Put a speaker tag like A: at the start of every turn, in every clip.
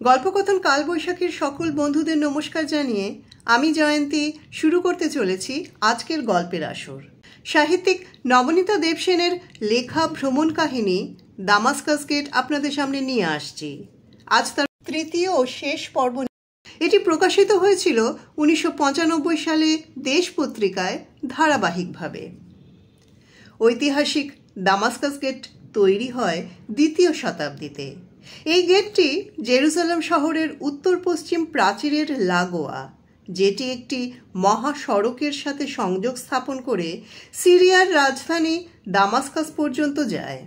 A: গল্পকথন কালবৈশাখীর সকল বন্ধুদের নমস্কার জানিয়ে আমি জয়ন্তী শুরু করতে চলেছি আজকের গল্পের আসর। সাহিত্যিক নবনীতা দেবসেনের লেখা ভ্রমণ কাহিনী দামাস্কাস গেট আপনাদের সামনে নিয়ে আসছি। আজ তার তৃতীয় ও শেষ পর্ব। এটি প্রকাশিত হয়েছিল 1995 সালে দেশ পত্রিকায় ধারাবাহিকভাবে। ঐতিহাসিক দামাস্কাস গেট তৈরি হয় দ্বিতীয় শতাব্দীতে। এই গেটটি জেরুজালেম শহরের উত্তর পশ্চিম প্রাচীরের লাগোয়া, যেটি একটি মহাসড়কের সাথে সংযোগ স্থাপন করে সিরিয়ার রাজধানী দামাস্কাস পর্যন্ত যায়।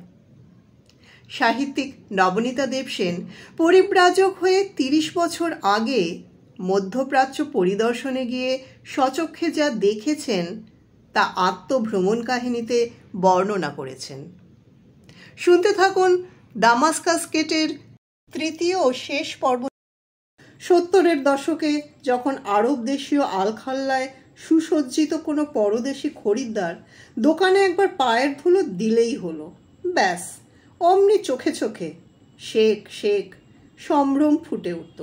A: সাহিত্যিক নবনীতা দেবসেন পরিব্রাজক হয়ে 30 বছর আগে মধ্যপ্রাচ্য পরিদর্শনে গিয়ে স্বচক্ষে যা দেখেছেন তা আত্মভ্রমণ কাহিনীতে বর্ণনা করেছেন। শুনতে থাকুন দামাস্কাস গেটের তৃতীয় ও শেষ পর্ব। 70-এর দশকে যখন আরব দেশীয় আলখাল্লায় সুসজ্জিত কোনো পরদেশি খরিদ্দার দোকানে একবার পায়ের ধুলো দিলেই হলো, ব্যাস অমনি চোখে চোখে শেখ শেখ সম্ভ্রম ফুটে উঠত।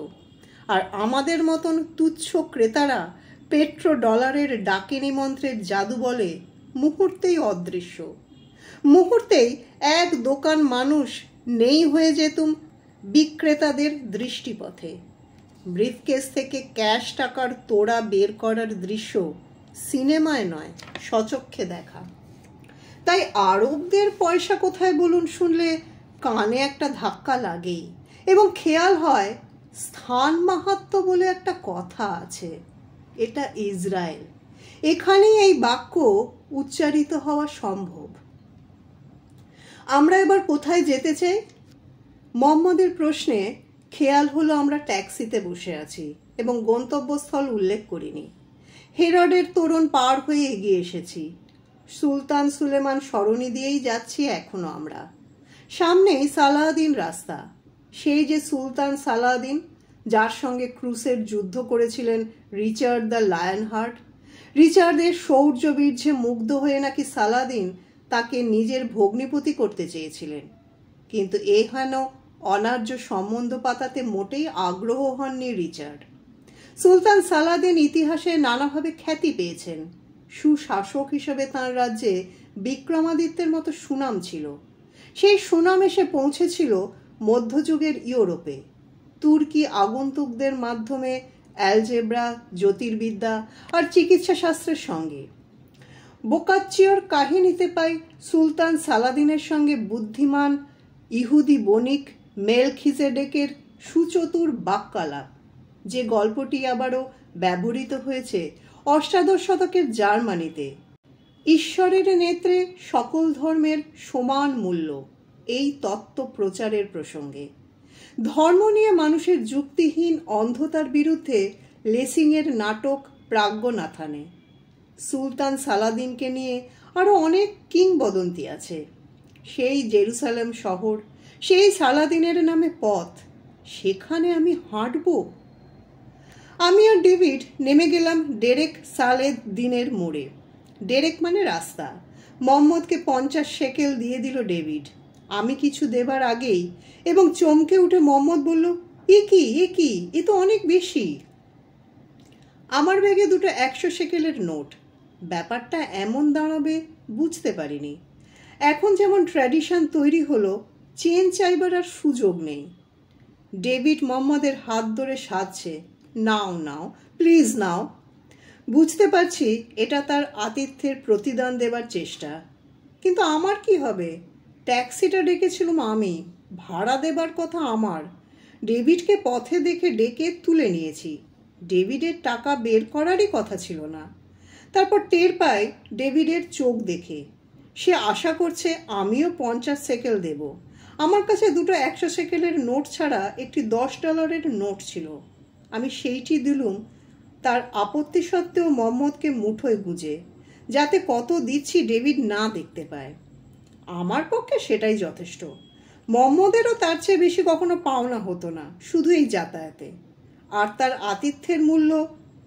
A: আর আমাদের মতন তুচ্ছ ক্রেতারা পেট্রো ডলারের ডাকিনী মন্ত্রের জাদু বলে মুহূর্তেই অদৃশ্য। মুহূর্তেই এক দোকান মানুষ নেই হয়ে যেতুম বিক্রেতাদের দৃষ্টিপথে। ব্রিফকেস থেকে ক্যাশ টাকার তোড়া বের করার দৃশ্য সিনেমায় নয়, স্বচক্ষে দেখা। তাই আরবদের পয়সা কোথায় বলুন শুনলে কানে একটা ধাক্কা লাগেই, এবং খেয়াল হয় স্থান মাহাত্ম্য বলে একটা কথা আছে। এটা ইসরায়েল, এখানেই এই বাক্য উচ্চারিত হওয়া সম্ভব। আমরা এবার কোথায় যেতে চাই? মোহাম্মদের প্রশ্নে খেয়াল হলো আমরা ট্যাক্সিতে বসে আছি এবং গন্তব্যস্থল উল্লেখ করিনি। হেরডের তোরণ পার হয়ে এগিয়ে এসেছি। সুলতান সুলেমান সরণি দিয়েই যাচ্ছি এখনো আমরা। সামনেই সালাহদিন রাস্তা, সেই যে সুলতান সালাহদিন যার সঙ্গে ক্রুসের যুদ্ধ করেছিলেন রিচার্ড দ্য লায়ন হার্ট। রিচার্ডের শৌর্য বীর্যে মুগ্ধ হয়ে নাকি সালাহদিন তাকে নিজের ভগ্নিপতি করতে চেয়েছিলেন, কিন্তু এহেন অনার্য সম্বন্ধ পাতাতে মোটেই আগ্রহ হননি রিচার্ড। সুলতান সালাহদিন ইতিহাসে নানাভাবে খ্যাতি পেয়েছেন। সুশাসক হিসেবে তাঁর রাজ্যে বিক্রমাদিত্যের মতো সুনাম ছিল। সেই সুনাম এসে পৌঁছেছিল মধ্যযুগের ইউরোপে। তুর্কি আগন্তুকদের মাধ্যমে অ্যালজেব্রা, জ্যোতির্বিদ্যা আর চিকিৎসা শাস্ত্রের সঙ্গে। বোকাচ্চিওর কাহিনীতে পাই সুলতান সালাদিনের সঙ্গে বুদ্ধিমান ইহুদি বণিক মেলখিজেডেকের সুচতুর বাক্যালাপ, যে গল্পটি আবারও ব্যবহৃত হয়েছে অষ্টাদশ শতকের জার্মানিতে। ঈশ্বরের নেত্রে সকল ধর্মের সমান মূল্য, এই তত্ত্ব প্রচারের প্রসঙ্গে। ধর্ম নিয়ে মানুষের যুক্তিহীন অন্ধতার বিরুদ্ধে লেসিংয়ের নাটক প্রাজ্ঞনাথানে। সুলতান সালাদিনকে নিয়ে আরও অনেক কিংবদন্তি আছে। সেই জেরুসালেম শহর, সেই সালাদিনের নামে পথ, সেখানে আমি হাঁটব। আমি আর ডেভিড নেমে গেলাম ডেরেক সালেদিনের মোড়ে। ডেরেক মানে রাস্তা। মোহাম্মদকে 50 শেকেল দিয়ে দিল ডেভিড। আমি কিছু দেবার আগেই এবং চমকে উঠে মোহাম্মদ বলল, এ কি, এ তো অনেক বেশি। আমার ব্যাগে দুটো 100 শেকেলের নোট। ব্যাপারটা এমন দাঁড়াবে বুঝতে পারিনি। এখন যেমন ট্র্যাডিশন তৈরি হলো, চেন চাইবার আর সুযোগ নেই। ডেভিড মোহাম্মদের হাত ধরে সাধছে, নাও প্লিজ নাও। বুঝতে পারছি এটা তার আতিথ্যের প্রতিদান দেবার চেষ্টা, কিন্তু আমার কি হবে? ট্যাক্সিটা ডেকেছিলাম আমি, ভাড়া দেবার কথা আমার। ডেভিডকে পথে দেখে ডেকে তুলে নিয়েছি। ডেভিডের টাকা বের করারই কথা ছিল না। তারপর টের পাই ডেভিডের চোখ দেখে সে আশা করছে আমিও 50 শেকেল দেব। আমার কাছে দুটো 100 শেকেলের নোট ছাড়া একটি $10 নোট ছিল। আমি সেইটি দিলুম, তার আপত্তি সত্ত্বেও মোহাম্মদকে মুঠোয় গুঁজে, যাতে কত দিচ্ছি ডেভিড না দেখতে পায়। আমার পক্ষে সেটাই যথেষ্ট। মোহাম্মদেরও তার চেয়ে বেশি কখনো পাওনা হতো না, শুধু এই যাতায়াতে। আর তার আতিথ্যের মূল্য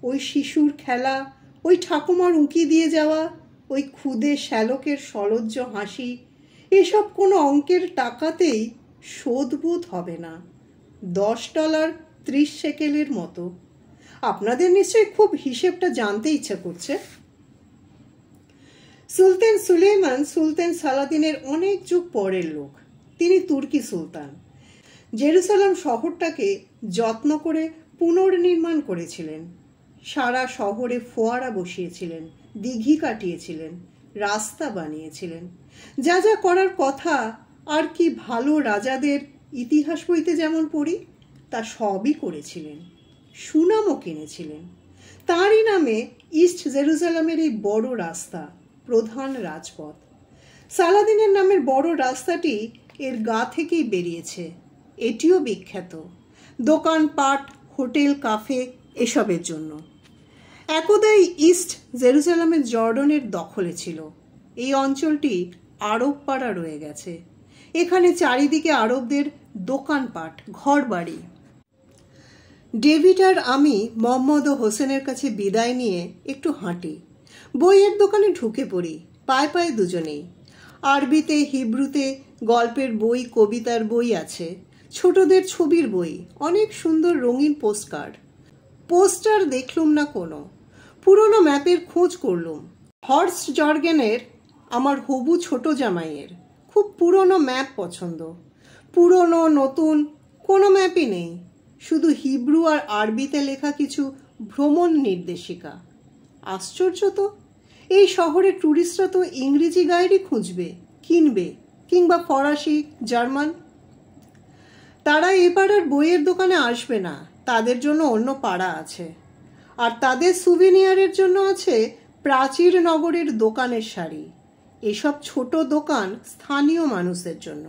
A: ওই শিশুর খেলা, ওই ঠাকুমার উঁকি দিয়ে যাওয়া, ওই ক্ষুদে শ্যালকের সলজ্জ হাসি, এসব কোনো অঙ্কের টাকাতেই শোধবোধ হবে না। $10.30 মতো। আপনাদের নিশ্চয়ই খুব হিসেবটা জানতে ইচ্ছা করছে। সুলতান সুলেমান সুলতান সালাদিনের অনেক যুগ পরের লোক। তিনি তুর্কি সুলতান। জেরুসালাম শহরটাকে যত্ন করে পুনর্নির্মাণ করেছিলেন। সারা শহরে ফোয়ারা বসিয়েছিলেন, দিঘি কাটিয়েছিলেন, রাস্তা বানিয়েছিলেন। যা যা করার কথা আর কি ভালো রাজাদের ইতিহাস বইতে যেমন পড়ি, তা সবই করেছিলেন। সুনামও কিনেছিলেন। তাঁরই নামে ইস্ট জেরুজালামের এই বড় রাস্তা, প্রধান রাজপথ। সালাদিনের নামের বড় রাস্তাটি এর গা থেকেই বেরিয়েছে। এটিও বিখ্যাত দোকানপাট, হোটেল, কাফে এসবের জন্য। একদাই ইস্ট জেরুজালামের জর্ডনের দখলে ছিল। এই অঞ্চলটি আরব পাড়া রয়ে গেছে। এখানে চারিদিকে আরবদের দোকানপাট, ঘরবাড়ি। ডেভিড আর আমি মোহাম্মদ ও হোসেনের কাছে বিদায় নিয়ে একটু হাঁটি। বইয়ের দোকানে ঢুকে পড়ি, পায়ে পায়ে দুজনেই। আরবিতে, হিব্রুতে গল্পের বই, কবিতার বই আছে, ছোটদের ছবির বই, অনেক সুন্দর রঙিন পোস্টার দেখলুম না কোনো। পুরনো ম্যাপের খোঁজ করলুম। হর্স্ট জর্গেনের, আমার হবু ছোট জামাইয়ের, খুব পুরনো ম্যাপ পছন্দ। পুরনো নতুন কোনো ম্যাপই নেই, শুধু হিব্রু আর আরবিতে লেখা কিছু ভ্রমণ নির্দেশিকা। আশ্চর্য তো, এই শহরে ট্যুরিস্টরা তো ইংরেজি গাইডই খুঁজবে, কিনবে, কিংবা ফরাসি, জার্মান। তারা এ পাড়ার বইয়ের দোকানে আসবে না, তাদের জন্য অন্য পাড়া আছে। আর তাদের সুভিনিয়ারের জন্য আছে প্রাচীর নগরের দোকানের সারি। এসব ছোট দোকান স্থানীয় মানুষদের জন্য।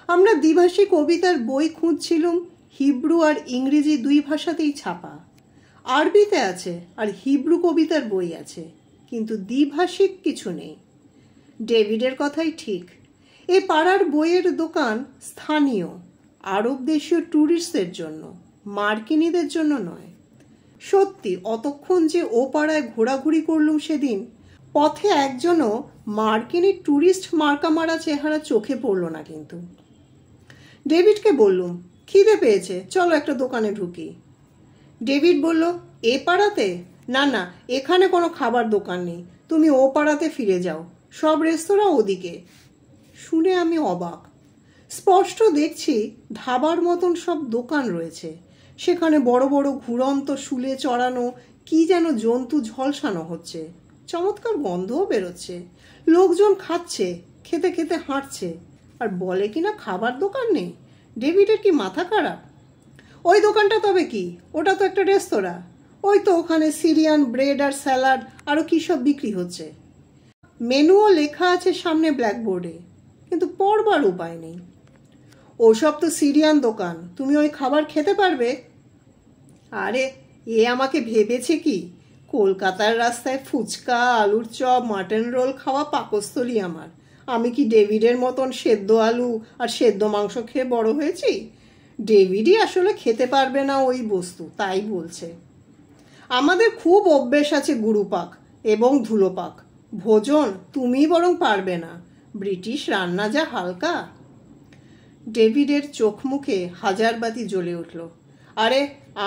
A: আমরা দ্বিভাষী কবিতার বই খুঁজছিলাম, হিব্রু আর ইংরেজি দুই ভাষাতেই ছাপা। আরবিতে আছে আর হিব্রু কবিতার বই আছে, কিন্তু দ্বিভাষিক কিছু নেই। ডেভিডের কথাই ঠিক, এ পাড়ার বইয়ের দোকান স্থানীয় আরব দেশীয় ট্যুরিস্টদের জন্য, মার্কিনীদের জন্য নয়। সত্যি, অতক্ষণ যে ও পাড়ায় ঘোরাঘুরি করলুম সেদিন, পথে একজনও মার্কিনী ট্যুরিস্ট মার্কা মারা চেহারা চোখে পড়ল না। কিন্তু ডেভিডকে বললুম, খিদে পেয়েছে, চলো একটা দোকানে ঢুকি। ডেভিড বলল, এ পাড়াতে? না না, এখানে কোনো খাবার দোকান নেই, তুমি ও পাড়াতে ফিরে যাও, সব রেস্তোরাঁ ওদিকে। শুনে আমি অবাক। স্পষ্ট দেখছি ধাবার মতন সব দোকান রয়েছে, সেখানে বড় বড় ঘুরন্ত শুলে চড়ানো কি যেন জন্তু ঝলসানো হচ্ছে। চমৎকার গন্ধও বেরোচ্ছে। লোকজন খাচ্ছে, খেতে খেতে হাঁটছে, আর বলে কিনা খাবার দোকান নেই। ডেভিডের কি মাথা খারাপ? ওই দোকানটা তবে কি? ওটা তো একটা রেস্তোরাঁ। ওই তো ওখানে সিরিয়ান ব্রেড আর স্যালাড আরও কী সব বিক্রি হচ্ছে। মেনুও লেখা আছে সামনে ব্ল্যাকবোর্ডে, কিন্তু পড়বার উপায় নেই। ওসব তো সিরিয়ান দোকান, তুমি ওই খাবার খেতে পারবে? আরে, এ আমাকে ভেবেছে কি? কলকাতার রাস্তায় ফুচকা, আলুর চপ, মাটন রোল খাওয়া পাকস্থলী আমার। আমি কি ডেভিডের মতন সেদ্ধ আলু আর সেদ্ধ মাংস খেয়ে বড় হয়েছি? ডেভিডই আসলে খেতে পারবে না ওই বস্তু, তাই বলছে। আমাদের খুব অভ্যেস আছে গুরুপাক এবং ধুলোপাক। ভোজন তুমি বরং পারবে না, ব্রিটিশ রান্না যা হালকা। ডেভিডের চোখ মুখে হাজার বাতি জ্বলে উঠল। আরে,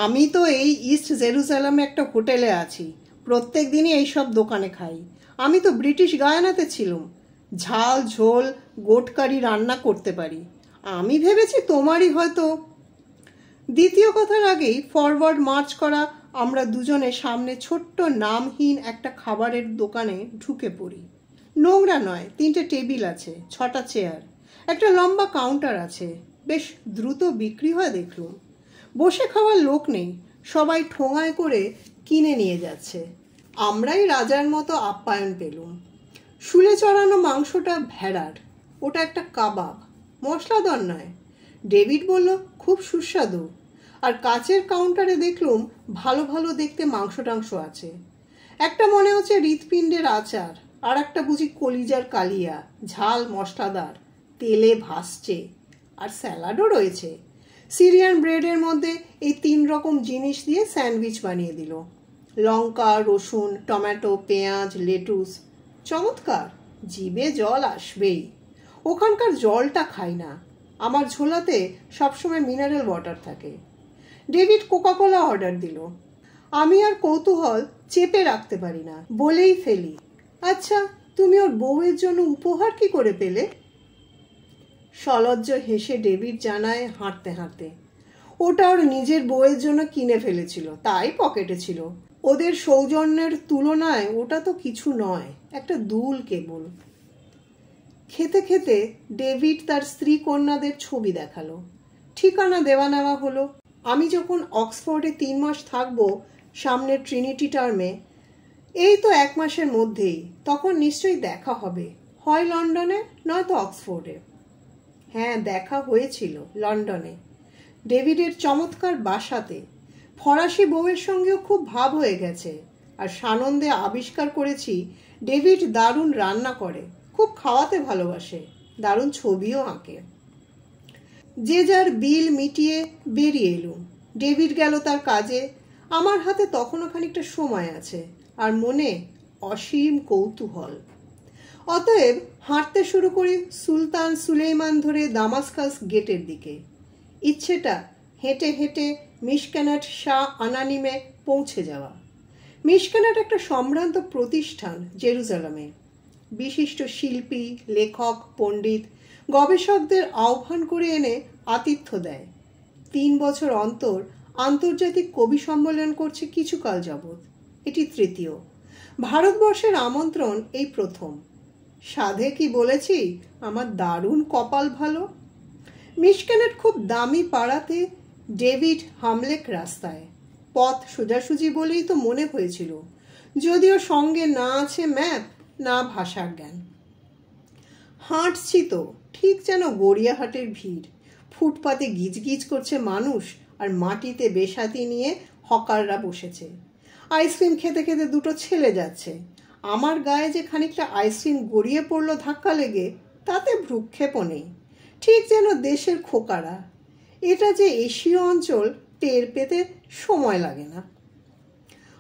A: আমি তো এই ইস্ট জেরুজালামে একটা হোটেলে আছি, প্রত্যেক দিনই এইসব দোকানে খাই। আমি তো ব্রিটিশ গায়ানাতে ছিলাম, ঝাল ঝোল গোটকারি রান্না করতে পারি। আমি ভেবেছি তোমারই হয়তো। দ্বিতীয় কথার আগেই ফরওয়ার্ড মার্চ করা আমরা দুজনে সামনে ছোট্ট নামহীন একটা খাবারের দোকানে ঢুকে পড়ি। নোংরা নয়, 3টে টেবিল আছে, 6টা চেয়ার, একটা লম্বা কাউন্টার আছে। বেশ দ্রুত বিক্রি হয় দেখলুম। বসে খাওয়ার লোক নেই, সবাই ঠোঙায় করে কিনে নিয়ে যাচ্ছে। আমরাই রাজার মতো আপ্যায়ন পেলুম। শুলে চড়ানো মাংসটা ভেড়ার, ওটা একটা কাবাব, মশলাদার নয়। ডেভিড বলল, খুব সুস্বাদু। আর কাচের কাউন্টারে দেখলুম ভালো ভালো দেখতে মাংস টাংস আছে। একটা মনে হচ্ছে হৃৎপিণ্ডের আচার, আর একটা বুঝি কলিজার কালিয়া, ঝাল মশলাদার, তেলে ভাসছে। আর স্যালাডও রয়েছে। সিরিয়ান ব্রেডের মধ্যে এই 3 রকম জিনিস দিয়ে স্যান্ডউইচ বানিয়ে দিল। লঙ্কা, রসুন, টমেটো, পেঁয়াজ, লেটুস। চমৎকার, জিভে জল আসবেই। ওখানকার জলটা খাই না, আমার ঝোলাতে সবসময় মিনারেল ওয়াটার থাকে। ডেভিড কোকাকোলা অর্ডার দিল। আমি আর কৌতূহল চেপে রাখতে পারি না, বলেই ফেলি, আচ্ছা তুমি ওর বউয়ের জন্য উপহার কি করে পেলে? সলজ্জ হেসে ডেভিড জানায় হাঁটতে হাঁটতে, ওটা ওর নিজের বউয়ের জন্য কিনে ফেলেছিল, তাই পকেটে ছিল। ওদের সৌজন্যের তুলনায় ওটা তো কিছু নয়, একটা দুল কেবল। খেতে খেতে ডেভিড তার স্ত্রী কন্যাদের ছবি দেখালো। ঠিকানা দেওয়া নেওয়া হলো। আমি যখন অক্সফোর্ডে 3 মাস থাকবো সামনের ট্রিনিটি টার্মে, এই তো 1 মাসের মধ্যেই, তখন নিশ্চয়ই দেখা হবে, হয় লন্ডনে নয়তো অক্সফোর্ডে। হ্যাঁ, দেখা হয়েছিল লন্ডনে, ডেভিডের চমৎকার বাসাতে। ফরাসি বউয়ের সঙ্গেও খুব ভাব হয়ে গেছে। আর সানন্দে আবিষ্কার করেছি ডেভিড দারুণ রান্না করে, খুব খাওয়াতে ভালোবাসে, দারুণ ছবিও আঁকে। যে যার বিল মিটিয়ে বেরিয়ে এলুম। ডেভিড গেল তার কাজে। আমার হাতে তখনও খানিকটা সময় আছে, আর মনে অসীম কৌতূহল। অতএব হাঁটতে শুরু করি সুলতান সুলেইমান ধরে দামাস্কাস গেটের দিকে। ইচ্ছেটা হেঁটে হেঁটে মিশকানাট শাহ আনানিমে পৌঁছে যাওয়া। মিশকানাট একটা সম্ভ্রান্ত প্রতিষ্ঠান জেরুজালেমে। বিশিষ্ট শিল্পী, লেখক, পণ্ডিত, গবেষকদের আহ্বান করে এনে আতিথ্য দেয়। 3 বছর অন্তর আন্তর্জাতিক কবি সম্মেলন করছে কিছুকাল যাবৎ। এটি 3য়। ভারতবর্ষের আমন্ত্রণ এই প্রথম। সাধে কি বলেছি, আমার দারুণ কপাল ভালো। মিশকানাট খুব দামি পাড়াতে, ডেভিড হামলেক রাস্তায়। পথ সোজাসুজি বলেই তো মনে হয়েছিল, যদিও সঙ্গে না আছে ম্যাপ, না ভাষার জ্ঞান। হাঁটছি তো ঠিক যেন গড়িয়াহাটের ভিড়। ফুটপাতে গিজগিজ করছে মানুষ, আর মাটিতে বেসাতি নিয়ে হকাররা বসেছে। আইসক্রিম খেতে খেতে 2টো ছেলে যাচ্ছে। আমার গায়ে যে খানিকটা আইসক্রিম গড়িয়ে পড়লো ধাক্কা লেগে, তাতে ভ্রুক্ষেপও নেই। ঠিক যেন দেশের খোকারা। এটা যে এশীয় অঞ্চল টের পেতে সময় লাগে না।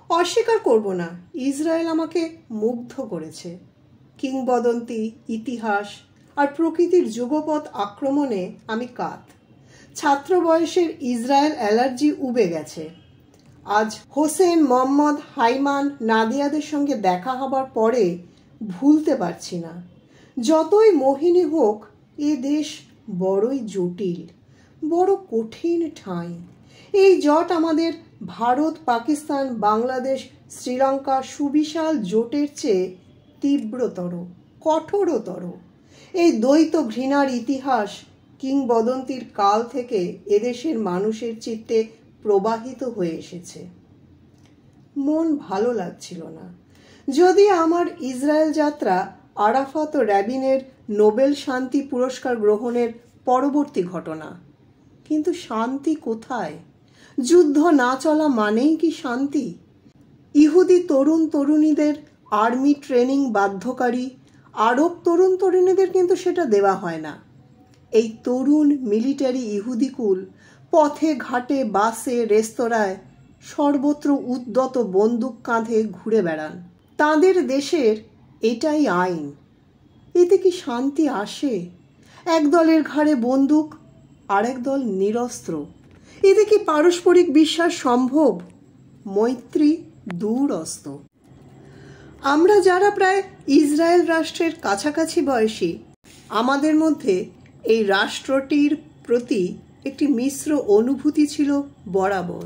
A: অস্বীকার করব না, ইসরায়েল আমাকে মুগ্ধ করেছে। কিংবদন্তি, ইতিহাস আর প্রকৃতির যুগপৎ আক্রমণে আমি কাত। ছাত্র বয়সের ইসরায়েল অ্যালার্জি উবে গেছে। আজ হোসেন, মোহাম্মদ, হাইমান, নাদিয়াদের সঙ্গে দেখা হবার পরে ভুলতে পারছি না। যতই মোহিনী হোক, এ দেশ বড়ই জটিল, বড় কঠিন ঠাঁই। এই জট আমাদের ভারত, পাকিস্তান, বাংলাদেশ, শ্রীলঙ্কা সুবিশাল জোটের চেয়ে তীব্রতর, কঠোরতর। এই দ্বৈত ঘৃণার ইতিহাস কিংবদন্তির কাল থেকে এদেশের মানুষের চিত্তে প্রবাহিত হয়ে এসেছে। মন ভালো লাগছিল না। যদি আমার ইসরায়েল যাত্রা আরাফাত ও র্যাবিনের নোবেল শান্তি পুরস্কার গ্রহণের পরবর্তী ঘটনা, কিন্তু শান্তি কোথায়? যুদ্ধ না চলা মানেই কি শান্তি? ইহুদি তরুণ তরুণীদের আর্মি ট্রেনিং বাধ্যকারী, আরব তরুণ তরুণীদের কিন্তু সেটা দেওয়া হয় না। এই তরুণ মিলিটারি ইহুদিকুল পথে ঘাটে, বাসে, রেস্তোরাঁয় সর্বত্র উদ্যত বন্দুক কাঁধে ঘুরে বেড়ান। তাদের দেশের এটাই আইন। এতে কি শান্তি আসে? এক দলের ঘাড়ে বন্দুক, আরেক দল নিরস্ত্র। এতে কি পারস্পরিক বিশ্বাস সম্ভব? মৈত্রী দূরস্ত। আমরা যারা প্রায় ইসরায়েল রাষ্ট্রের কাছাকাছি বয়সী, আমাদের মধ্যে এই রাষ্ট্রটির প্রতি একটি মিশ্র অনুভূতি ছিল বরাবর।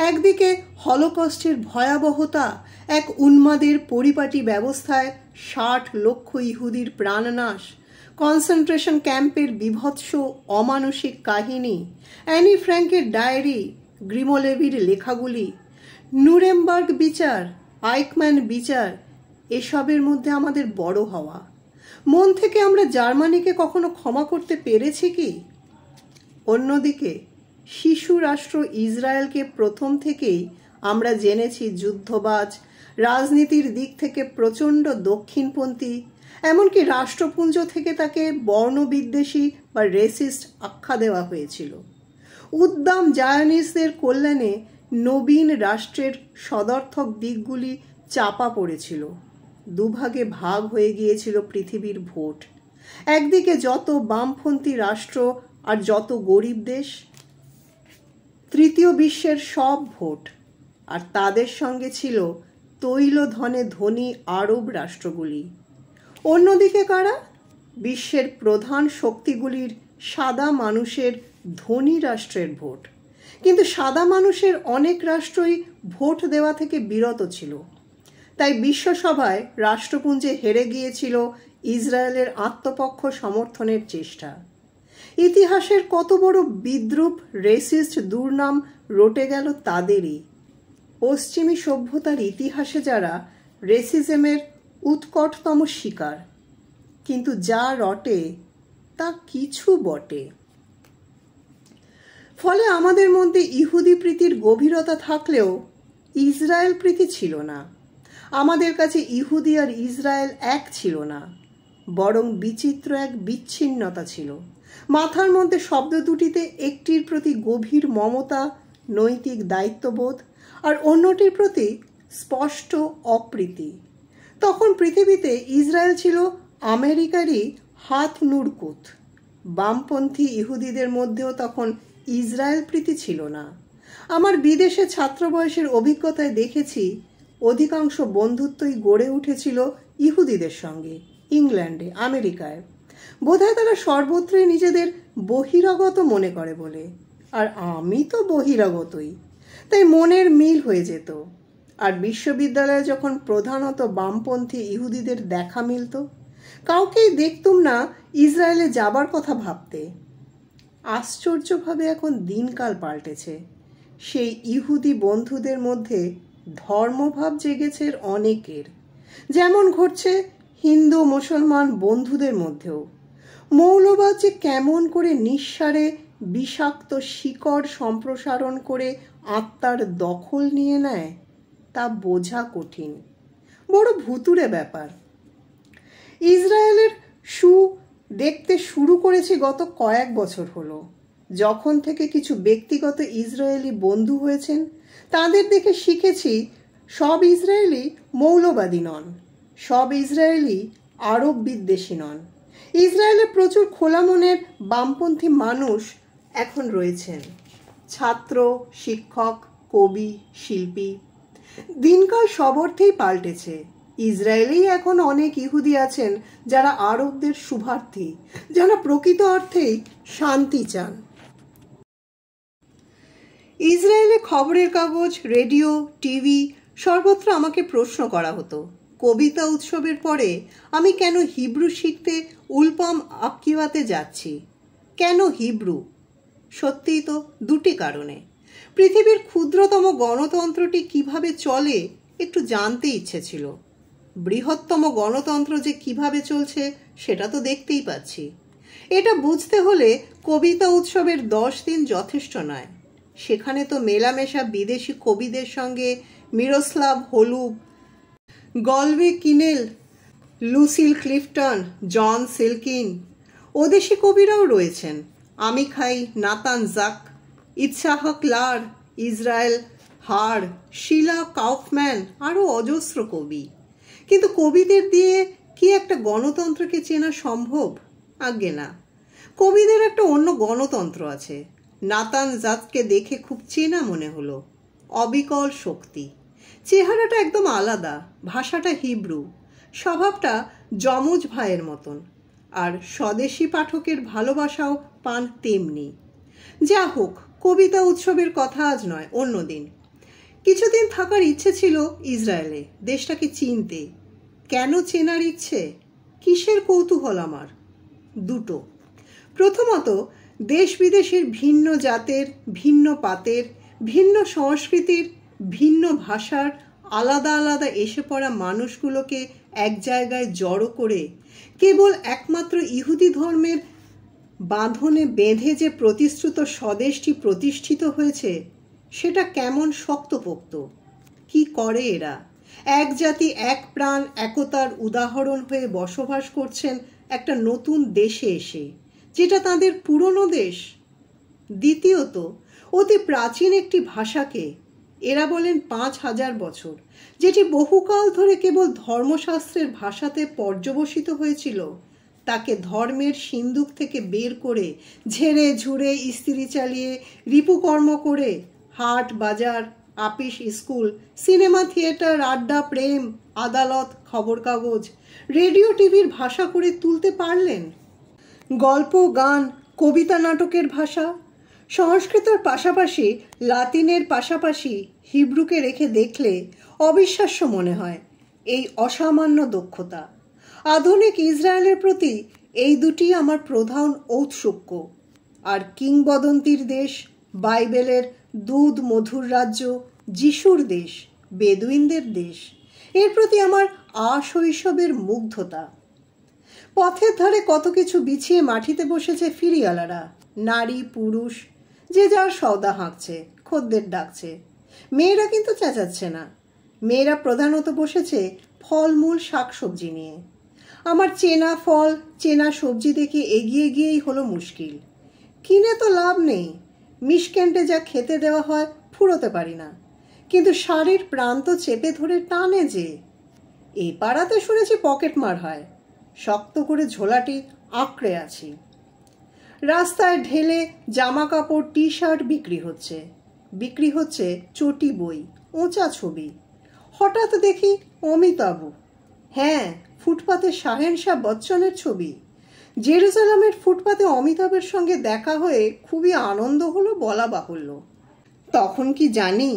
A: একদিকে হলোকস্টের ভয়াবহতা, এক উন্মাদের পরিপাটি ব্যবস্থায় 60 লক্ষ ইহুদির প্রাণনাশ, কনসেন্ট্রেশন ক্যাম্পের বিভৎস অমানসিক কাহিনী, অ্যানি ফ্র্যাঙ্কের ডায়েরি, গ্রিমোলেভির লেখাগুলি, নুরেমবার্গ বিচার, আইকম্যান বিচার, এসবের মধ্যে আমাদের বড় হওয়া। মন থেকে আমরা জার্মানিকে কখনো ক্ষমা করতে পেরেছি কি? অন্যদিকে শিশু রাষ্ট্র ইসরায়েলকে প্রথম থেকেই আমরা জেনেছি যুদ্ধবাজ, রাজনীতির দিক থেকে প্রচণ্ড দক্ষিণপন্থী, এমনকি রাষ্ট্রপুঞ্জ থেকে তাকে বর্ণবিদ্বেষী বা রেসিস্ট আখ্যা দেওয়া হয়েছিল। উদ্দাম জায়নিস্টদের কল্যাণে নবীন রাষ্ট্রের সদর্থক দিকগুলি চাপা পড়েছিল। দুভাগে ভাগ হয়ে গিয়েছিল পৃথিবীর ভোট। একদিকে যত বামপন্থী রাষ্ট্র আর যত গরিব দেশ, তৃতীয় বিশ্বের সব ভোট, আর তাদের সঙ্গে ছিল তৈল ধনে ধনী আরব রাষ্ট্রগুলি। অন্যদিকে কারা? বিশ্বের প্রধান শক্তিগুলির সাদা মানুষের ধনী রাষ্ট্রের ভোট। কিন্তু সাদা মানুষের অনেক রাষ্ট্রই ভোট দেওয়া থেকে বিরত ছিল। তাই বিশ্বসভায় রাষ্ট্রপুঞ্জে হেরে গিয়েছিল ইসরায়েলের আত্মপক্ষ সমর্থনের চেষ্টা। ইতিহাসের কত বড় বিদ্রূপ, রেসিস্ট দুর্নাম রটে গেল তাদেরই। পশ্চিমী সভ্যতার ইতিহাসে যারা রেসিজমের উৎকটতম শিকার, কিন্তু যা রটে তা কিছু বটে। ফলে আমাদের মধ্যে ইহুদি প্রীতির গভীরতা থাকলেও ইসরায়েল প্রীতি ছিল না। আমাদের কাছে ইহুদি আর ইসরায়েল এক ছিল না, বরং বিচিত্র এক বিচ্ছিন্নতা ছিল। মাথার মধ্যে শব্দ দুটিতে একটির প্রতি গভীর মমতা, নৈতিক দায়িত্ববোধ, আর অন্যটির প্রতি স্পষ্ট অপ্রীতি। তখন পৃথিবীতে ইসরায়েল ছিল আমেরিকারই হাত নুড়কুত। বামপন্থী ইহুদিদের মধ্যেও তখন ইসরায়েল প্রীতি ছিল না। আমার বিদেশে ছাত্র বয়সের অভিজ্ঞতায় দেখেছি অধিকাংশ বন্ধুত্বই গড়ে উঠেছিল ইহুদিদের সঙ্গে, ইংল্যান্ডে, আমেরিকায়। বোধহয় তারা সর্বত্রই নিজেদের বহিরাগত মনে করে বলে, আর আমি তো বহিরাগতই, তাই মনের মিল হয়ে যেত। আর বিশ্ববিদ্যালয়ে যখন প্রধানত বামপন্থী ইহুদিদের দেখা মিলত, কাউকেই দেখতুম না ইসরায়েলে যাবার কথা ভাবতে। আশ্চর্যভাবে এখন দিনকাল পাল্টেছে। সেই ইহুদি বন্ধুদের মধ্যে ধর্মভাব জেগেছে অনেকের, যেমন ঘটছে হিন্দু মুসলমান বন্ধুদের মধ্যেও। মৌলবাদ যে কেমন করে নিঃসারে বিষাক্ত শিকড় সম্প্রসারণ করে আত্মার দখল নিয়ে নেয় তা বোঝা কঠিন, বড় ভুতুড়ে ব্যাপার। ইসরায়েলের দেখতে শুরু করেছি গত কয়েক বছর হলো। যখন থেকে কিছু ব্যক্তিগত ইসরায়েলি বন্ধু হয়েছেন, তাদের দেখে শিখেছি সব ইসরায়েলি মৌলবাদী নন, সব ইসরায়েলি আরব বিদ্বেষী নন। ইসরায়েলে প্রচুর খোলা মনের বামপন্থী মানুষ এখন রয়েছেন, ছাত্র, শিক্ষক, কবি, শিল্পী। দিনকাল সব অর্থেই পাল্টেছে। ইসরায়েলেই এখন অনেক ইহুদি আছেন যারা আরবদের শুভার্থী, যারা প্রকৃত অর্থেই শান্তি চান। ইসরায়েলে খবরের কাগজ, রেডিও, টিভি সর্বত্র আমাকে প্রশ্ন করা হতো, কবিতা উৎসবের পরে আমি কেন হিব্রু শিখতে উলপাম আকিবাতে যাচ্ছি। কেন হিব্রু? সত্যিই তো দুটি কারণে। পৃথিবীর ক্ষুদ্রতম গণতন্ত্রটি কিভাবে চলে একটু জানতে ইচ্ছে ছিল। বৃহত্তম গণতন্ত্র যে কিভাবে চলছে সেটা তো দেখতেই পাচ্ছি। এটা বুঝতে হলে কবিতা উৎসবের 10 দিন যথেষ্ট নয়। সেখানে তো মেলামেশা বিদেশি কবিদের সঙ্গে, মিরোস্লাভ হোলুব, গলভে কিনেল, লুসিল ক্লিফটন, জন সিলকিন, ওদেশি কবিরাও রয়েছেন, আমিখাই, নাতান জাক, ইৎসাহক লার, ইসরায়েল হার, শিলা কাউফম্যান, আরও অজস্র কবি। কিন্তু কবিদের দিয়ে কি একটা গণতন্ত্রকে চেনা সম্ভব? আজ্ঞে না। কবিদের একটা অন্য গণতন্ত্র আছে। নাতান জাতকে দেখে খুব চেনা মনে হলো। অবিকল শক্তি, চেহারাটা একদম আলাদা, ভাষাটা হিব্রু, স্বভাবটা যমজ ভাইয়ের মতন, আর স্বদেশী পাঠকের ভালোবাসাও পান তেমনি। যা হোক, কবিতা উৎসবের কথা আজ নয়, অন্যদিন। কিছুদিন থাকার ইচ্ছে ছিল ইসরায়েলে, দেশটাকে চিনতে। কেন চেনার ইচ্ছে? কিসের কৌতূহল আমার? দুটো। প্রথমত, দেশ বিদেশের ভিন্ন জাতের, ভিন্ন পাতের, ভিন্ন সংস্কৃতির, ভিন্ন ভাষার আলাদা আলাদা এসে পড়া মানুষগুলোকে এক জায়গায় জড়ো করে কেবল একমাত্র ইহুদি ধর্মের বাঁধনে বেঁধে যে প্রতিশ্রুত স্বদেশটি প্রতিষ্ঠিত হয়েছে, সেটা কেমন শক্তপোক্ত। কি করে এরা? এক জাতি, এক প্রাণ, একতার উদাহরণ হয়ে বসবাস করছেন একটা নতুন দেশে এসে, যেটা তাদের পুরনো দেশ। দ্বিতীয়ত, অতি প্রাচীন একটি ভাষাকে, এরা বলেন 5000 বছর, যেটি বহুকাল ধরে কেবল ধর্মশাস্ত্রের ভাষাতে পর্যবসিত হয়েছিল, তাকে ধর্মের সিন্দুক থেকে বের করে ঝেড়ে ঝুড়ে ইস্ত্রি চালিয়ে রিপুকর্ম করে হাট বাজার আপিস স্কুল সিনেমা থিয়েটার আড্ডা প্রেম আদালত খবর কাগজ রেডিও টিভির ভাষা করে তুলতে পারলেন? গল্প গান কবিতা নাটকের ভাষা সংস্কৃতের পাশাপাশি লাতিনের পাশাপাশি হিব্রুকে রেখে দেখলে অবিশ্বাস্য মনে হয় এই অসামান্য দক্ষতা। আধুনিক ইসরায়েলের প্রতি এই দুটি আমার প্রধান ঔৎসুক্য। আর কিংবদন্তির দেশ, বাইবেলের দুধ মধুর রাজ্য, যিশুর দেশ, বেদুইনদের দেশ, এর প্রতি আমার আশৈশবের মুগ্ধতা। পথের ধারে কত কিছু বিছিয়ে মাটিতে বসেছে ফিরিওয়ালারা, নারী পুরুষ যে যার সওদা হাঁকছে, খদ্দের ডাকছে। মেয়েরা কিন্তু চেঁচাচ্ছে না, মেয়েরা প্রধানত বসেছে ফলমূল শাকসবজি নিয়ে। আমার চেনা ফল চেনা সবজি দেখে এগিয়ে গিয়েই হলো মুশকিল। কিনে তো লাভ নেই, মিশকেন্টে যা খেতে দেওয়া হয় ফুরোতে পারি না, কিন্তু শাড়ির প্রান্ত চেপে ধরে টানে যে। এই পাড়াতে শুনেছি পকেটমার হয়, শক্ত করে ঝোলাটি আঁকড়ে আছি। রাস্তায় ঢেলে জামা কাপড় টি শার্ট বিক্রি হচ্ছে চটি বই, উঁচা ছবি। হঠাৎ দেখি অমিতাভ, হ্যাঁ ফুটপাতে শাহেনশাহ বচ্চনের ছবি। জেরুজালেমের ফুটপাতে অমিতাভের সঙ্গে দেখা হয়ে খুবই আনন্দ হলো বলা বাহুল্য। তখন কি জানি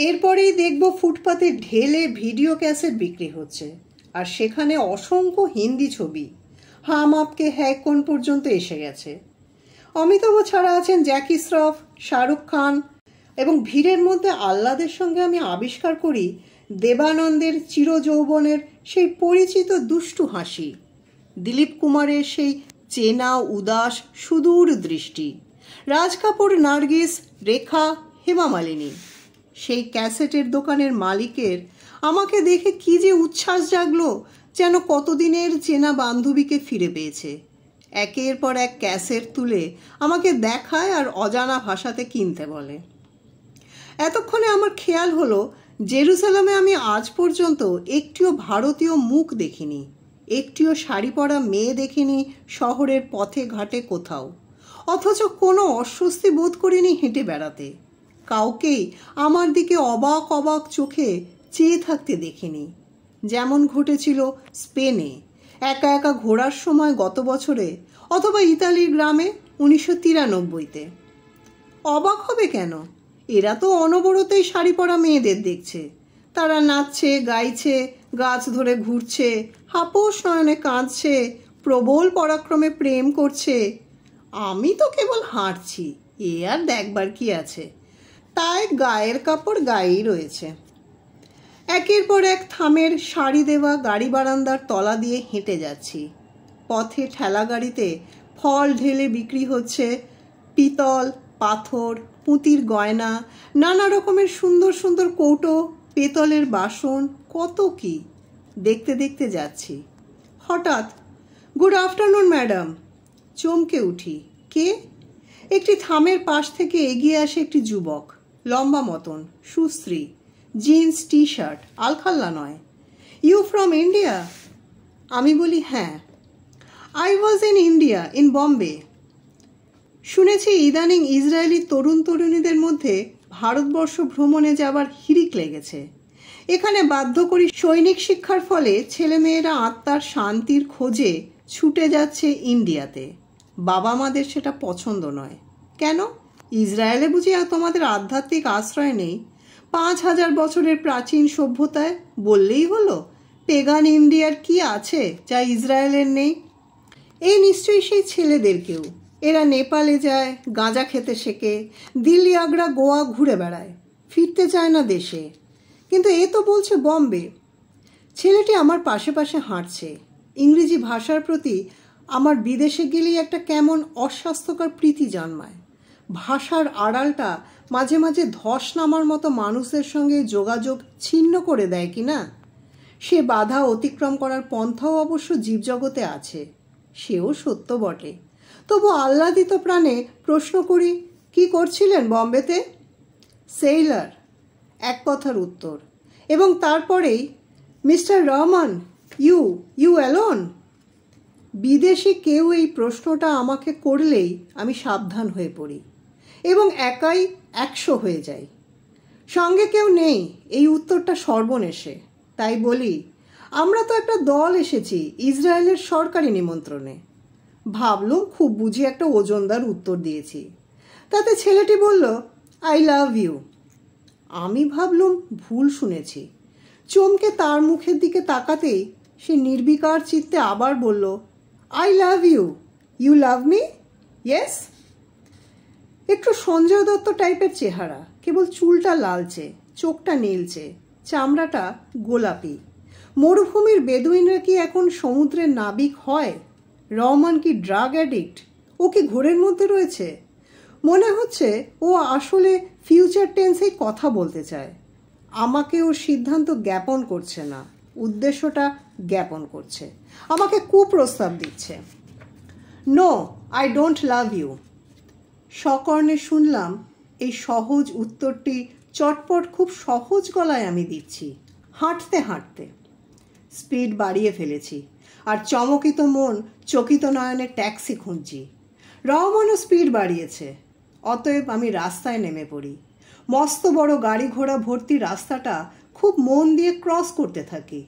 A: এরপরেই দেখব ফুটপাতে ঢেলে ভিডিও ক্যাসেট বিক্রি হচ্ছে, আর সেখানে অসংখ্য হিন্দি ছবি। হাম আপকে হ্যায় কোন পর্যন্ত এসে গেছে। অমিতাভ ছাড়া আছেন জ্যাকি শ্রফ, শাহরুখ খান, এবং ভিড়ের মধ্যে আহ্লাদের সঙ্গে আমি আবিষ্কার করি দেবানন্দের চিরযৌবনের সেই পরিচিত দুষ্টু হাসি, দিলীপ কুমারের সেই চেনা উদাস সুদূর দৃষ্টি, রাজ কাপুর, নার্গিস, রেখা, হেমা মালিনী। সেই ক্যাসেটের দোকানের মালিকের আমাকে দেখে কি যে উচ্ছ্বাস জাগলো, যেন কতদিনের চেনা বান্ধবীকে ফিরে পেয়েছে। একের পর এক ক্যাসেট তুলে আমাকে দেখায় আর অজানা ভাষাতে কিনতে বলে। এতক্ষণে আমার খেয়াল হলো জেরুজালেমে আমি আজ পর্যন্ত একটিও ভারতীয় মুখ দেখিনি, একটিও শাড়ি পরা মেয়ে দেখিনি শহরের পথে ঘাটে কোথাও, অথচ কোনো অস্বস্তি বোধ করিনি হেঁটে বেড়াতে। কাউকেই আমার দিকে অবাক অবাক চোখে চেয়ে থাকতে দেখিনি, যেমন ঘটেছিল স্পেনে একা একা ঘোরার সময় গত বছরে, অথবা ইতালির গ্রামে 1993-তে। অবাক হবে কেন? এরা তো অনবরতেই শাড়ি পরা মেয়েদের দেখছে, তারা নাচছে গাইছে, গাছ ধরে ঘুরছে, হাপোস নয়নে কাঁদছে, প্রবল পরাক্রমে প্রেম করছে। আমি তো কেবল হাঁটছি, এ আর দেখবার কি আছে, তাই গায়ের কাপড় গায়েই রয়েছে। একের পর এক থামের সারি দেওয়া গাড়ি বারান্দার তলা দিয়ে হেঁটে যাচ্ছি। পথে ঠেলা গাড়িতে ফল ঢেলে বিক্রি হচ্ছে পিতল, পাথর, পুঁতির গয়না, নানা রকমের সুন্দর সুন্দর কৌটো, পেতলের বাসন, কত কি। দেখতে দেখতে যাচ্ছি। হঠাৎ গুড আফটারনুন ম্যাডাম, চমকে উঠি। কে? একটি থামের পাশ থেকে এগিয়ে আসে একটি যুবক, লম্বা মতন, সুশ্রী, জিন্স টি শার্ট, আলখাল্লা নয়। You from India? আমি বলি হ্যাঁ। I was in India, in Bombay. শুনেছি ইদানিং ইসরায়েলি তরুণ তরুণীদের মধ্যে ভারতবর্ষ ভ্রমণে যাবার হিড়িক লেগেছে। এখানে বাধ্যকরী সৈনিক শিক্ষার ফলে ছেলেমেয়েরা আত্মার শান্তির খোঁজে ছুটে যাচ্ছে ইন্ডিয়াতে। বাবা মাদের সেটা পছন্দ নয়। কেন? ইসরায়েলে বুঝি আর তোমাদের আধ্যাত্মিক আশ্রয় নেই? 5000 বছরের প্রাচীন সভ্যতায় বললেই হলো পেগান ইন্ডিয়ার কি আছে যা ইসরায়েলের নেই? এই নিশ্চয়ই সেই ছেলেদেরকেও। এরা নেপালে যায়, গাঁজা খেতে শেখে, দিল্লি আগ্রা গোয়া ঘুরে বেড়ায়, ফিরতে চায় না দেশে। কিন্তু এ তো বলছে বম্বে। ছেলেটি আমার পাশে পাশে হাঁটছে। ইংরেজি ভাষার প্রতি আমার বিদেশে গেলেই একটা কেমন অস্বাস্থ্যকর প্রীতি জন্মায়। ভাষার আড়ালটা মাঝে মাঝে ধস নামার মতো মানুষদের সঙ্গে যোগাযোগ ছিন্ন করে দেয় কি না? সে বাধা অতিক্রম করার পন্থাও অবশ্য জীবজগতে আছে, সেও সত্য বটে। তবু আহ্লাদিত প্রাণে প্রশ্ন করি, কি করছিলেন বম্বেতে? সেইলার, এক কথার উত্তর। এবং তারপরেই, মিস্টার রহমান, ইউ অ্যালোন? বিদেশি কেউ এই প্রশ্নটা আমাকে করলেই আমি সাবধান হয়ে পড়ি এবং একাই 100 হয়ে যাই। সঙ্গে কেউ নেই, এই উত্তরটা সর্বনেশে। তাই বলি, আমরা তো একটা দল এসেছি ইসরায়েলের সরকারি নিমন্ত্রণে। ভাবলুম খুব বুঝি একটা ওজনদার উত্তর দিয়েছি। তাতে ছেলেটি বলল, আই লাভ ইউ। আমি ভাবলুম ভুল শুনেছি। চমকে তার মুখের দিকে তাকাতেই সে নির্বিকার চিত্তে আবার বলল, I love you. You love me? Yes. একটু সঞ্জয় দত্ত টাইপের চেহারা, কেবল চুলটা লালচে, চোখটা নীলচে, চামড়াটা গোলাপি। মরুভূমির বেদুইনরা কি এখন সমুদ্রের নাবিক হয়? রহমান কি ড্রাগ অ্যাডিক্ট? ও কি ঘোরের মধ্যে রয়েছে? মনে হচ্ছে ও আসলে ফিউচার টেন্সেই কথা বলতে চায়। আমাকে ওর সিদ্ধান্ত জ্ঞাপন করছে না, উদ্দেশ্যটা জ্ঞাপন করছে। আমাকে কুপ্রস্তাব দিচ্ছে। No, I don't love you. সকর্ণে শুনলাম এই সহজ উত্তরটি চটপট খুব সহজ গলায় আমি দিচ্ছি, হাঁটতে হাঁটতে। স্পিড বাড়িয়ে ফেলেছি আর চমকিত মন চকিত নয়নে ট্যাক্সি খুঁজছি। রহমানও স্পিড বাড়িয়েছে। অতএব আমি রাস্তায় নেমে পড়ি। মস্ত বড় গাড়ি ঘোড়া ভর্তি রাস্তাটা খুব মন দিয়ে ক্রস করতে থাকি।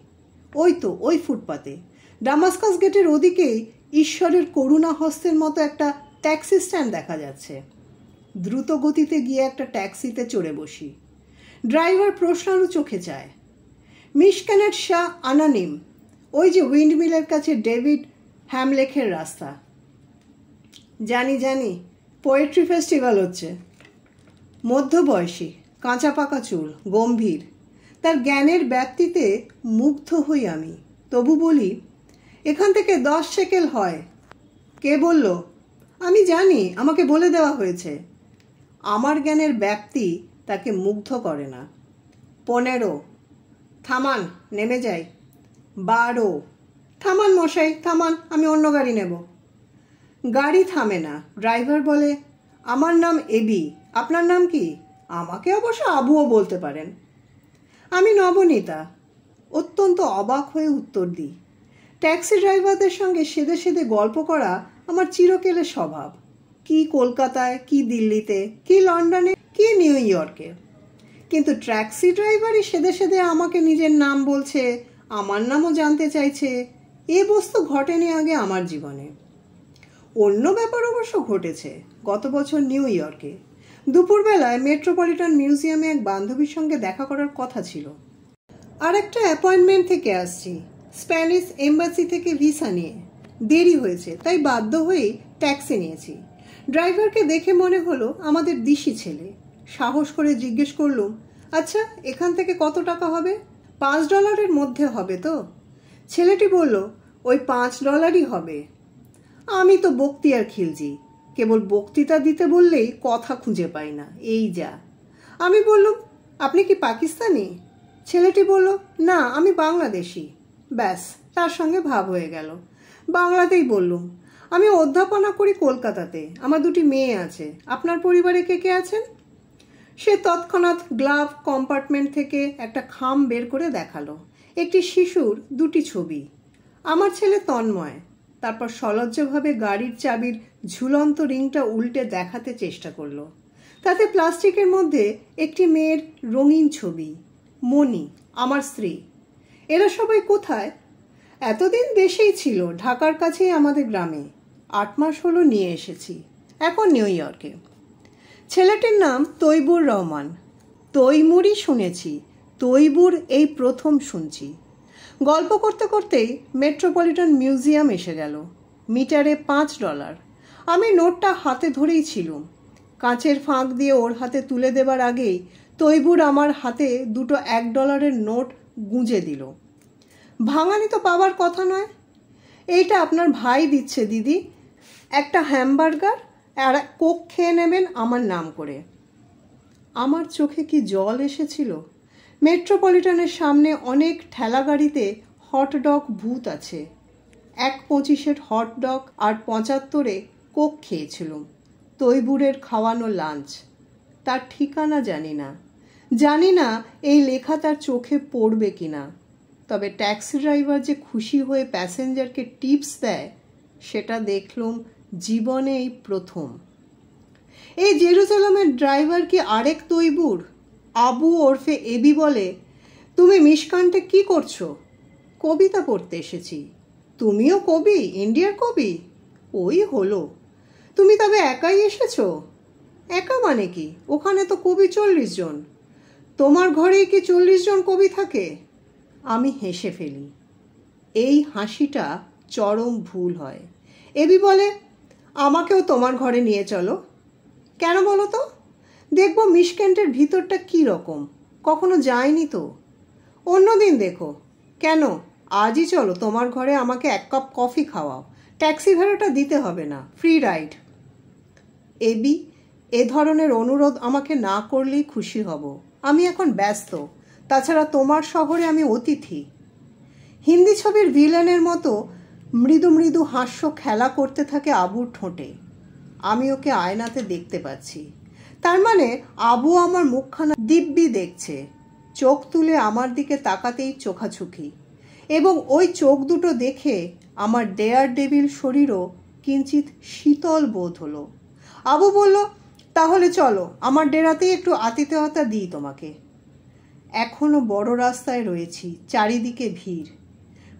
A: ওই তো ওই ফুটপাতে ডামাস্কাস গেটের ওদিকেই ঈশ্বরের করুণা হস্তের মতো একটা ট্যাক্সি স্ট্যান্ড দেখা যাচ্ছে। দ্রুত গতিতে গিয়ে একটা ট্যাক্সিতে চড়ে বসি। ড্রাইভার প্রশ্নারু চোখে চায়। মিশকানেট শাহ আনানিম, ওই যে উইন্ডমিলের কাছে ডেভিড হ্যামলেখের রাস্তা। জানি জানি, পোয়েট্রি ফেস্টিভ্যাল হচ্ছে। মধ্যবয়সী, কাঁচা পাকা চুল, গম্ভীর। তার জ্ঞানের ব্যাপ্তিতে মুগ্ধ হই আমি। তবু বলি, এখান থেকে 10 শেকেল হয়। কে বলল? আমি জানি, আমাকে বলে দেওয়া হয়েছে। আমার জ্ঞানের ব্যাপ্তি তাকে মুগ্ধ করে না। 15। থামান, নেমে যাই। 12। থামান মশাই, থামান, আমি অন্য গাড়ি নেব। গাড়ি থামে না। ড্রাইভার বলে, আমার নাম এবি, আপনার নাম কি? আমাকে অবশ্য আবুও বলতে পারেন। আমি নবনীতা। অত্যন্ত অবাক হয়ে উত্তর দিই। ট্যাক্সি ড্রাইভারদের সঙ্গে সেদে সেদে গল্প করা আমার চিরকেলের স্বভাব। কি কলকাতায়, কি দিল্লিতে, কি লন্ডনে, কি নিউ ইয়র্কে। কিন্তু ট্যাক্সি ড্রাইভারই সেদে সেদে আমাকে নিজের নাম বলছে, আমার নামও জানতে চাইছে। এ বস্তু ঘটেনি আগে আমার জীবনে। অন্য ব্যাপার অবশ্য ঘটেছে। গত বছর নিউ ইয়র্কে দুপুরবেলায় মেট্রোপলিটন মিউজিয়ামে এক বান্ধবীর সঙ্গে দেখা করার কথা ছিল। আর একটা অ্যাপয়েন্টমেন্ট থেকে আসছি, স্প্যানিশ এম্বাসি থেকে ভিসা নিয়ে। দেরি হয়েছে, তাই বাধ্য হয়েই ট্যাক্সি নিয়েছি। ড্রাইভারকে দেখে মনে হলো আমাদের দিশি ছেলে। সাহস করে জিজ্ঞেস করলুম, আচ্ছা এখান থেকে কত টাকা হবে? $5 মধ্যে হবে তো? ছেলেটি বলল, ওই $5 হবে। আমি তো বক্তিয়ার খিলজি, কেবল বক্তৃতা দিতে বললেই কথা খুঁজে পাই না, এই যা। আমি বললুম, আপনি কি পাকিস্তানি? ছেলেটি বলল, না আমি বাংলাদেশি। ব্যাস, তার সঙ্গে ভাব হয়ে গেল। বাংলাতেই বললুম, আমি অধ্যাপনা করি কলকাতাতে, আমার 2টি মেয়ে আছে। আপনার পরিবারে কে কে আছেন? সে তৎক্ষণাৎ গ্লাভ কম্পার্টমেন্ট থেকে একটা খাম বের করে দেখালো। একটি শিশুর 2টি ছবি। আমার ছেলে তন্ময়। তারপর সলজ্জভাবে গাড়ির চাবির ঝুলন্ত রিংটা উল্টে দেখাতে চেষ্টা করলো। তাতে প্লাস্টিকের মধ্যে একটি মেয়ের রঙিন ছবি, মণি, আমার স্ত্রী। এরা সবাই কোথায়? এতদিন দেশেই ছিল, ঢাকার কাছেই আমাদের গ্রামে। 8 মাস হলো নিয়ে এসেছি, এখন নিউ ইয়র্কে। ছেলেটির নাম তৈবুর রহমান। তৈমুরই শুনেছি, তৈবুর এই প্রথম শুনছি। গল্প করতে করতেই মেট্রোপলিটন মিউজিয়াম এসে গেল। মিটারে $5। আমি নোটটা হাতে ধরেই ছিলুম। কাঁচের ফাঁক দিয়ে ওর হাতে তুলে দেবার আগেই তৈবুর আমার হাতে 2টো $1 নোট গুঁজে দিল। ভাঙানি তো পাবার কথা নয়। এইটা আপনার ভাই দিচ্ছে দিদি, একটা হ্যামবার্গার আর কোক খেয়ে নেবেন আমার নাম করে। আমার চোখে কি জল এসেছিল। মেট্রোপলিটনের সামনে অনেক ঠেলাগাড়িতে হটডগ ভূত আছে। 1.25 হটডগ আর 75 কোক খেয়েছিলুম। তৈবুরের খাওয়ানো লাঞ্চ। তার ঠিকানা জানি না। জানি না এই লেখা তার চোখে পড়বে কিনা। তবে ট্যাক্সি ড্রাইভার যে খুশি হয়ে প্যাসেঞ্জারকে টিপস দেয় সেটা দেখলুম জীবনেই প্রথম। এই জেরুজালেমের ড্রাইভার কি আরেক তৈবুর? আবু ওরফে এবি বলে, তুমি মিশকান্টে কি করছো? কবিতা পড়তে এসেছি। তুমিও কবি? ইন্ডিয়ার কবি? ওই হলো। তুমি তবে একাই এসেছো? একা মানে কি? ওখানে তো কবি 40 জন। তোমার ঘরেই কি 40 জন কবি থাকে? আমি হেসে ফেলি। এই হাসিটা চরম ভুল হয়। এবি বলে, আমাকেও তোমার ঘরে নিয়ে চলো। কেন বলো তো? দেখবো মিশকেন্টের ভিতরটা কি রকম, কখনো যায়নি তো। অন্যদিন দেখো। কেন, আজই চলো তোমার ঘরে, আমাকে 1 কাপ কফি খাওয়াও। ট্যাক্সি ভাড়াটা দিতে হবে না, ফ্রি রাইড। এবি, এ ধরনের অনুরোধ আমাকে না করলেই খুশি হব। আমি এখন ব্যস্ত। তাছাড়া তোমার শহরে আমি অতিথি। হিন্দি ছবির ভিলেনের মতো মৃদু মৃদু হাস্য খেলা করতে থাকে আবুর ঠোঁটে। আমি ওকে আয়নাতে দেখতে পাচ্ছি। তার মানে আবু আমার মুখখানা দিব্যি দেখছে। চোখ তুলে আমার দিকে তাকাতেই চোখাচোখি, এবং ওই চোখ দুটো দেখে আমার ডেয়ার ডেভিল শরীরও কিঞ্চিত শীতল বোধ হলো। আবু বলল, তাহলে চলো, আমার ডেরাতেই একটু আতিথেয়তা দিই তোমাকে। এখনো বড় রাস্তায় রয়েছি, চারিদিকে ভিড়।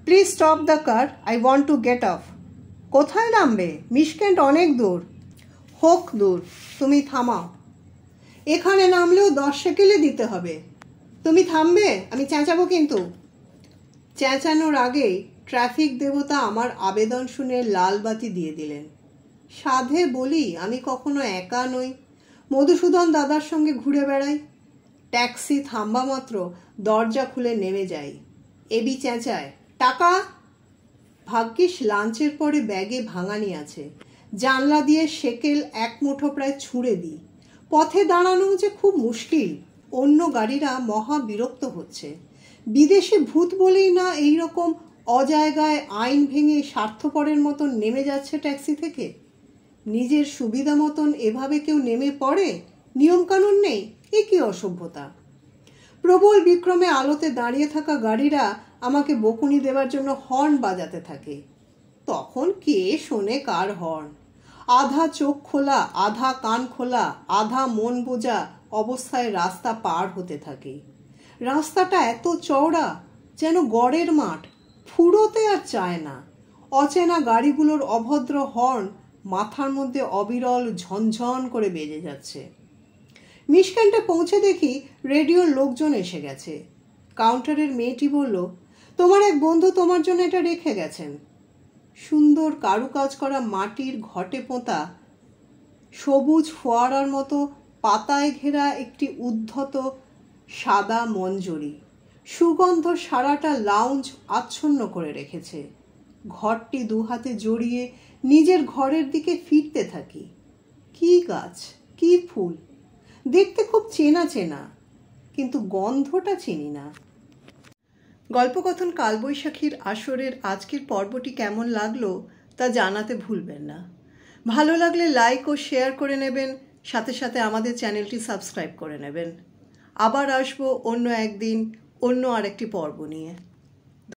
A: Please stop the car, I want to get of. কোথায় নামবে? মিশকেন্ট অনেক দূর। হোক দূর, তুমি থামাও। এখানে নামলেও 10 সেকেলে দিতে হবে। তুমি থামবে? আমি চেঁচাবো কিন্তু। চেঁচানোর আগেই ট্রাফিক দেবতা আমার আবেদন শুনে লাল বাতি দিয়ে দিলেন। সাধে বলি, আমি কখনো একা নই, মধুসূদন দাদার সঙ্গে ঘুরে বেড়াই। ট্যাক্সি থামবা মাত্র দরজা খুলে নেমে যাই। এবি চেঁচায়, টাকা। ভাগ্যিস লাঞ্চের পরে ব্যাগে ভাঙানি আছে। জানলা দিয়ে সেকেল 1 মুঠো প্রায় ছুঁড়ে দিই। পথে দাঁড়ানো যে খুব মুশকিল। অন্য গাড়িরা মহা বিরক্ত হচ্ছে। বিদেশি ভূত বলেই না এই রকম অজায়গায় আইন ভেঙে স্বার্থপরের মতন নেমে যাচ্ছে ট্যাক্সি থেকে। নিজের সুবিধা মতন এভাবে কেউ নেমে পড়ে? নিয়মকানুন নেই? এ কি অসভ্যতা! প্রবল বিক্রমে আলোতে দাঁড়িয়ে থাকা গাড়িরা আমাকে বকুনি দেওয়ার জন্য হর্ন বাজাতে থাকে। তখন কে শোনে কার হর্ন? আধা চোখ খোলা, আধা কান খোলা, আধা মন বোঝা অবস্থায় রাস্তা পার হতে থাকে। রাস্তাটা এত চওড়া, যেন গড়ের মাঠ, ফুরোতে আর চায় না। অচেনা গাড়িগুলোর অভদ্র হর্ন মাথার মধ্যে অবিরল ঝনঝন করে বেজে যাচ্ছে। মিশকেন্টে পৌঁছে দেখি রেডিওর লোকজন এসে গেছে। কাউন্টারের মেয়েটি বলল, তোমার এক বন্ধু তোমার জন্য এটা রেখে গেছেন। সুন্দর কারুকাজ করা মাটির ঘটে পোঁতা সবুজ ফোয়ারার মতো পাতায় ঘেরা একটি উদ্ধত সাদা মঞ্জরি। সুগন্ধ সারাটা লাউঞ্জ আচ্ছন্ন করে রেখেছে। ঘরটি 2 হাতে জড়িয়ে নিজের ঘরের দিকে ফিরতে থাকি। কি গাছ, কি ফুল! দেখতে খুব চেনা চেনা, কিন্তু গন্ধটা চিনি না। গল্পকথন কালবৈশাখীর আসরের আজকের পর্বটি কেমন লাগলো তা জানাতে ভুলবেন না। ভালো লাগলে লাইক ও শেয়ার করে নেবেন, সাথে সাথে আমাদের চ্যানেলটি সাবস্ক্রাইব করে নেবেন। আবার আসবো অন্য একদিন অন্য আরেকটি পর্ব নিয়ে।